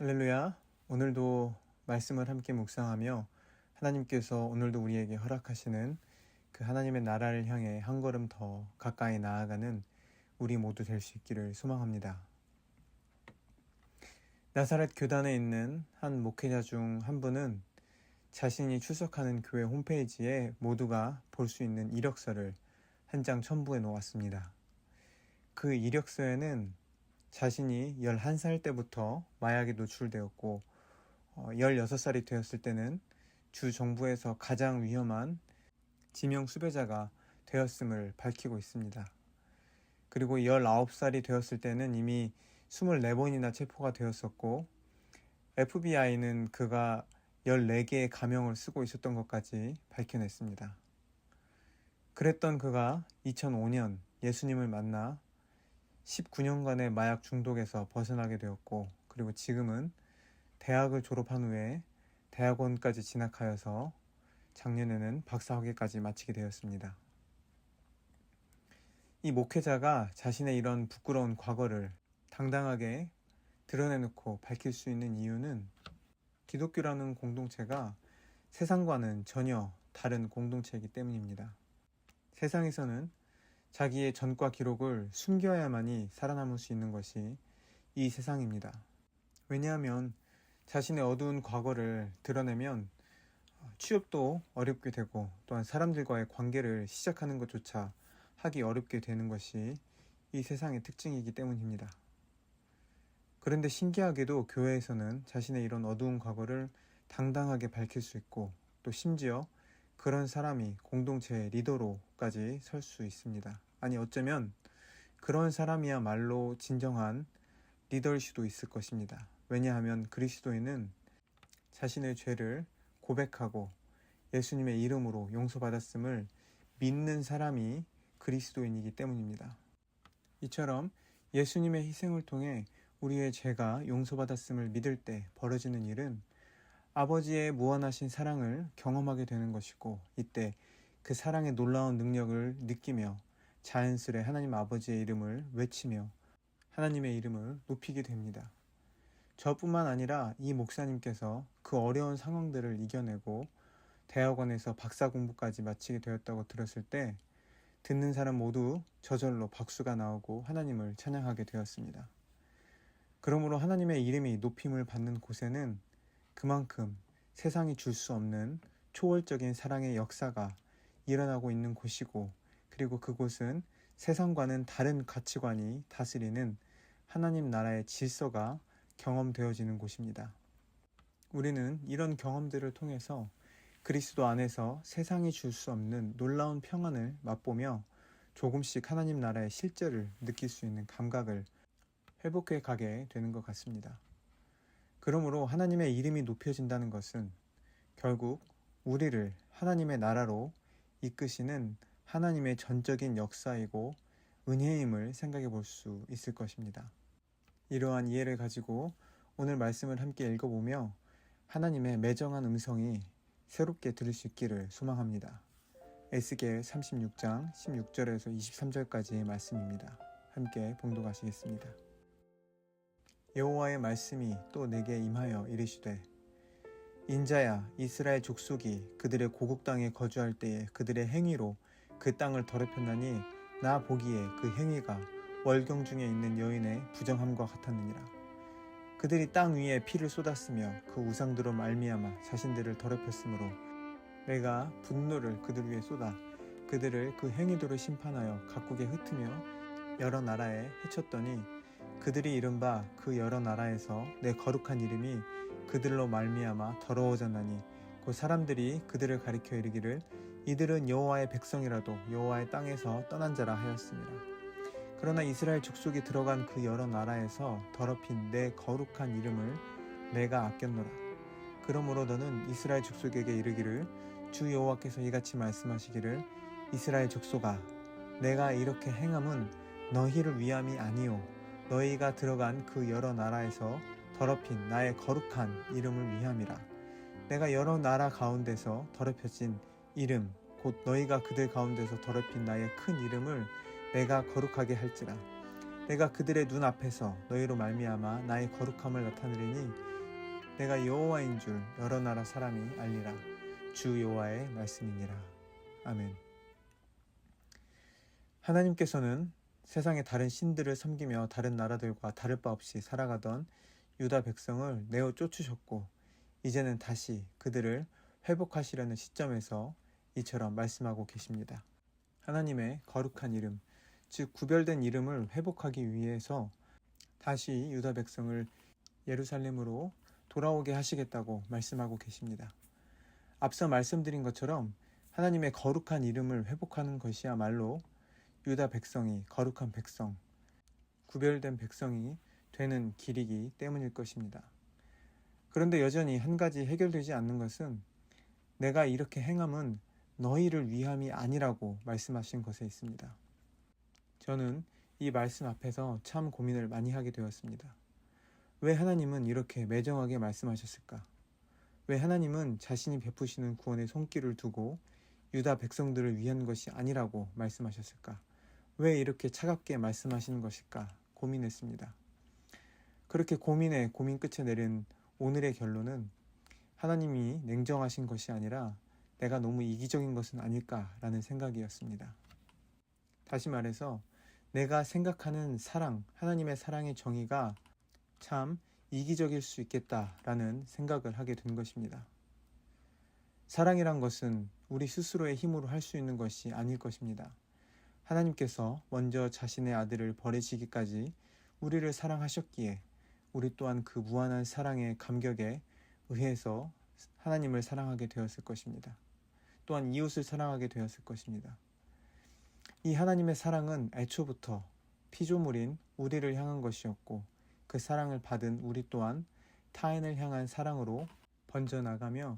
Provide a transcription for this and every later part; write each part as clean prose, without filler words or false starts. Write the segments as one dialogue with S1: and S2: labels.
S1: 할렐루야. 오늘도 말씀을 함께 묵상하며 하나님께서 오늘도 우리에게 허락하시는 그 하나님의 나라를 향해 한 걸음 더 가까이 나아가는 우리 모두 될 수 있기를 소망합니다. 나사렛 교단에 있는 한 목회자 중 한 분은 자신이 출석하는 교회 홈페이지에 모두가 볼 수 있는 이력서를 한 장 첨부해 놓았습니다. 그 이력서에는 자신이 11살 때부터 마약에 노출되었고 16살이 되었을 때는 주 정부에서 가장 위험한 지명 수배자가 되었음을 밝히고 있습니다. 그리고 19살이 되었을 때는 이미 24번이나 체포가 되었었고 FBI는 그가 14개의 가명을 쓰고 있었던 것까지 밝혀냈습니다. 그랬던 그가 2005년 예수님을 만나 19년간의 마약 중독에서 벗어나게 되었고, 그리고 지금은 대학을 졸업한 후에 대학원까지 진학하여서 작년에는 박사학위까지 마치게 되었습니다. 이 목회자가 자신의 이런 부끄러운 과거를 당당하게 드러내놓고 밝힐 수 있는 이유는 기독교라는 공동체가 세상과는 전혀 다른 공동체이기 때문입니다. 세상에서는 자기의 전과 기록을 숨겨야만이 살아남을 수 있는 것이 이 세상입니다. 왜냐하면 자신의 어두운 과거를 드러내면 취업도 어렵게 되고 또한 사람들과의 관계를 시작하는 것조차 하기 어렵게 되는 것이 이 세상의 특징이기 때문입니다. 그런데 신기하게도 교회에서는 자신의 이런 어두운 과거를 당당하게 밝힐 수 있고 또 심지어 그런 사람이 공동체의 리더로까지 설 수 있습니다. 아니 어쩌면 그런 사람이야말로 진정한 리더일 수도 있을 것입니다. 왜냐하면 그리스도인은 자신의 죄를 고백하고 예수님의 이름으로 용서받았음을 믿는 사람이 그리스도인이기 때문입니다. 이처럼 예수님의 희생을 통해 우리의 죄가 용서받았음을 믿을 때 벌어지는 일은 아버지의 무한하신 사랑을 경험하게 되는 것이고, 이때 그 사랑의 놀라운 능력을 느끼며 자연스레 하나님 아버지의 이름을 외치며 하나님의 이름을 높이게 됩니다. 저뿐만 아니라 이 목사님께서 그 어려운 상황들을 이겨내고 대학원에서 박사 공부까지 마치게 되었다고 들었을 때 듣는 사람 모두 저절로 박수가 나오고 하나님을 찬양하게 되었습니다. 그러므로 하나님의 이름이 높임을 받는 곳에는 그만큼 세상이 줄 수 없는 초월적인 사랑의 역사가 일어나고 있는 곳이고, 그리고 그곳은 세상과는 다른 가치관이 다스리는 하나님 나라의 질서가 경험되어지는 곳입니다. 우리는 이런 경험들을 통해서 그리스도 안에서 세상이 줄 수 없는 놀라운 평안을 맛보며 조금씩 하나님 나라의 실제를 느낄 수 있는 감각을 회복해 가게 되는 것 같습니다. 그러므로 하나님의 이름이 높여진다는 것은 결국 우리를 하나님의 나라로 이끄시는 하나님의 전적인 역사이고 은혜임을 생각해 볼 수 있을 것입니다. 이러한 이해를 가지고 오늘 말씀을 함께 읽어보며 하나님의 매정한 음성이 새롭게 들을 수 있기를 소망합니다. 에스겔 36장 16절에서 23절까지의 말씀입니다. 함께 봉독하시겠습니다. 여호와의 말씀이 또 내게 임하여 이르시되, 인자야, 이스라엘 족속이 그들의 고국 땅에 거주할 때에 그들의 행위로 그 땅을 더럽혔나니 나 보기에 그 행위가 월경 중에 있는 여인의 부정함과 같았느니라. 그들이 땅 위에 피를 쏟았으며 그 우상들로 말미암아 자신들을 더럽혔으므로 내가 분노를 그들 위에 쏟아 그들을 그 행위대로 심판하여 각국에 흩으며 여러 나라에 해쳤더니 그들이 이른바 그 여러 나라에서 내 거룩한 이름이 그들로 말미암아 더러워졌나니 그 사람들이 그들을 가리켜 이르기를 이들은 여호와의 백성이라도 여호와의 땅에서 떠난 자라 하였습니다. 그러나 이스라엘 족속이 들어간 그 여러 나라에서 더럽힌 내 거룩한 이름을 내가 아꼈노라. 그러므로 너는 이스라엘 족속에게 이르기를 주 여호와께서 이같이 말씀하시기를 이스라엘 족속아, 내가 이렇게 행함은 너희를 위함이 아니요 너희가 들어간 그 여러 나라에서 더럽힌 나의 거룩한 이름을 위함이라. 내가 여러 나라 가운데서 더럽혀진 이름 곧 너희가 그들 가운데서 더럽힌 나의 큰 이름을 내가 거룩하게 할지라. 내가 그들의 눈 앞에서 너희로 말미암아 나의 거룩함을 나타내리니 내가 여호와인 줄 여러 나라 사람이 알리라. 주 여호와의 말씀이니라. 아멘. 하나님께서는 세상의 다른 신들을 섬기며 다른 나라들과 다를 바 없이 살아가던 유다 백성을 내어 쫓으셨고, 이제는 다시 그들을 회복하시려는 시점에서 이처럼 말씀하고 계십니다. 하나님의 거룩한 이름, 즉 구별된 이름을 회복하기 위해서 다시 유다 백성을 예루살렘으로 돌아오게 하시겠다고 말씀하고 계십니다. 앞서 말씀드린 것처럼 하나님의 거룩한 이름을 회복하는 것이야말로 유다 백성이 거룩한 백성, 구별된 백성이 되는 길이기 때문일 것입니다. 그런데 여전히 한 가지 해결되지 않는 것은 내가 이렇게 행함은 너희를 위함이 아니라고 말씀하신 것에 있습니다. 저는 이 말씀 앞에서 참 고민을 많이 하게 되었습니다. 왜 하나님은 이렇게 매정하게 말씀하셨을까? 왜 하나님은 자신이 베푸시는 구원의 손길을 두고 유다 백성들을 위한 것이 아니라고 말씀하셨을까? 왜 이렇게 차갑게 말씀하시는 것일까? 고민했습니다. 그렇게 고민 끝에 내린 오늘의 결론은 하나님이 냉정하신 것이 아니라 내가 너무 이기적인 것은 아닐까라는 생각이었습니다. 다시 말해서 내가 생각하는 사랑, 하나님의 사랑의 정의가 참 이기적일 수 있겠다라는 생각을 하게 된 것입니다. 사랑이란 것은 우리 스스로의 힘으로 할 수 있는 것이 아닐 것입니다. 하나님께서 먼저 자신의 아들을 버리시기까지 우리를 사랑하셨기에 우리 또한 그 무한한 사랑의 감격에 의해서 하나님을 사랑하게 되었을 것입니다. 또한 이웃을 사랑하게 되었을 것입니다. 이 하나님의 사랑은 애초부터 피조물인 우리를 향한 것이었고, 그 사랑을 받은 우리 또한 타인을 향한 사랑으로 번져나가며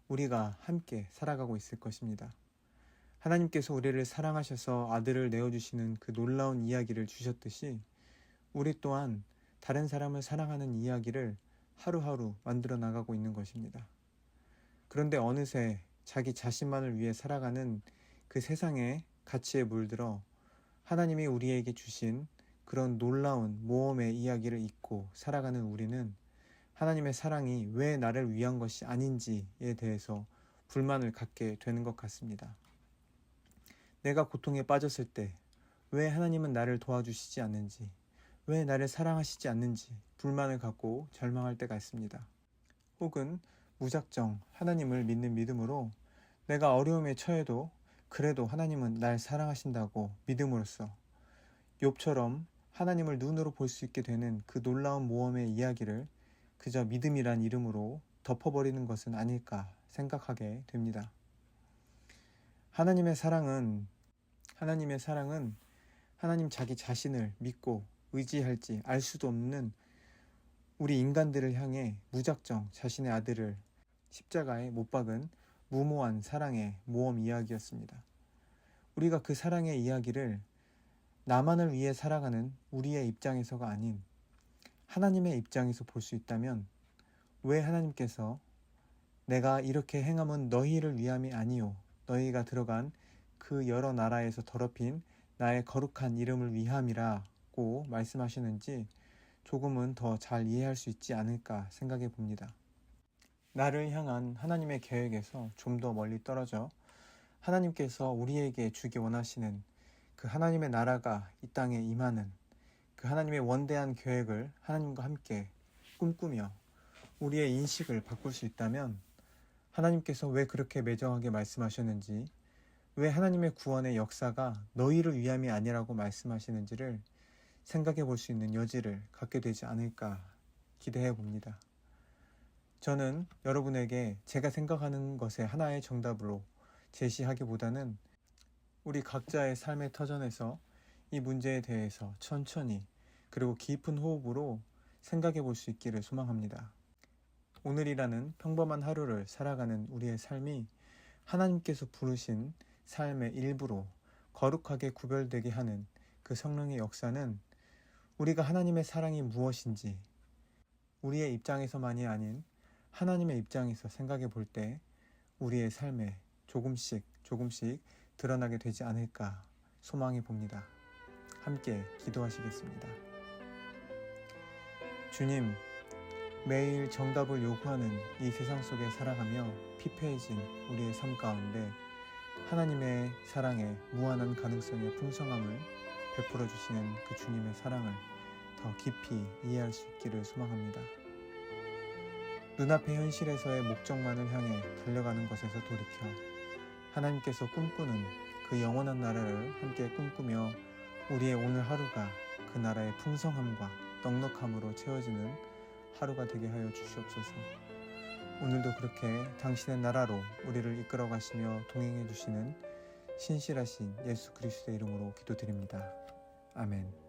S1: 우리가 함께 살아가고 있을 것입니다. 하나님께서 우리를 사랑하셔서 아들을 내어주시는 그 놀라운 이야기를 주셨듯이 우리 또한 다른 사람을 사랑하는 이야기를 하루하루 만들어 나가고 있는 것입니다. 그런데 어느새 자기 자신만을 위해 살아가는 그 세상의 가치에 물들어 하나님이 우리에게 주신 그런 놀라운 모험의 이야기를 잊고 살아가는 우리는 하나님의 사랑이 왜 나를 위한 것이 아닌지에 대해서 불만을 갖게 되는 것 같습니다. 내가 고통에 빠졌을 때 왜 하나님은 나를 도와주시지 않는지, 왜 나를 사랑하시지 않는지 불만을 갖고 절망할 때가 있습니다. 혹은 무작정 하나님을 믿는 믿음으로 내가 어려움에 처해도 그래도 하나님은 날 사랑하신다고 믿음으로써 욥처럼 하나님을 눈으로 볼 수 있게 되는 그 놀라운 모험의 이야기를 그저 믿음이란 이름으로 덮어버리는 것은 아닐까 생각하게 됩니다. 하나님의 사랑은 하나님 자기 자신을 믿고 의지할지 알 수도 없는 우리 인간들을 향해 무작정 자신의 아들을 십자가에 못 박은 무모한 사랑의 모험 이야기였습니다. 우리가 그 사랑의 이야기를 나만을 위해 살아가는 우리의 입장에서가 아닌 하나님의 입장에서 볼 수 있다면 왜 하나님께서 내가 이렇게 행함은 너희를 위함이 아니요 너희가 들어간 그 여러 나라에서 더럽힌 나의 거룩한 이름을 위함이라고 말씀하시는지 조금은 더 잘 이해할 수 있지 않을까 생각해 봅니다. 나를 향한 하나님의 계획에서 좀 더 멀리 떨어져 하나님께서 우리에게 주기 원하시는 그 하나님의 나라가 이 땅에 임하는 그 하나님의 원대한 계획을 하나님과 함께 꿈꾸며 우리의 인식을 바꿀 수 있다면 하나님께서 왜 그렇게 매정하게 말씀하셨는지, 왜 하나님의 구원의 역사가 너희를 위함이 아니라고 말씀하시는지를 생각해 볼 수 있는 여지를 갖게 되지 않을까 기대해 봅니다. 저는 여러분에게 제가 생각하는 것의 하나의 정답으로 제시하기보다는 우리 각자의 삶의 터전에서 이 문제에 대해서 천천히 그리고 깊은 호흡으로 생각해 볼 수 있기를 소망합니다. 오늘이라는 평범한 하루를 살아가는 우리의 삶이 하나님께서 부르신 삶의 일부로 거룩하게 구별되게 하는 그 성령의 역사는 우리가 하나님의 사랑이 무엇인지 우리의 입장에서만이 아닌 하나님의 입장에서 생각해 볼 때 우리의 삶에 조금씩 드러나게 되지 않을까 소망해 봅니다. 함께 기도하시겠습니다. 주님, 매일 정답을 요구하는 이 세상 속에 살아가며 피폐해진 우리의 삶 가운데 하나님의 사랑에 무한한 가능성의 풍성함을 베풀어 주시는 그 주님의 사랑을 더 깊이 이해할 수 있기를 소망합니다. 눈앞의 현실에서의 목적만을 향해 달려가는 것에서 돌이켜 하나님께서 꿈꾸는 그 영원한 나라를 함께 꿈꾸며 우리의 오늘 하루가 그 나라의 풍성함과 넉넉함으로 채워지는 하루가 되게 하여 주시옵소서. 오늘도 그렇게 당신의 나라로 우리를 이끌어 가시며 동행해 주시는 신실하신 예수 그리스도의 이름으로 기도드립니다. 아멘.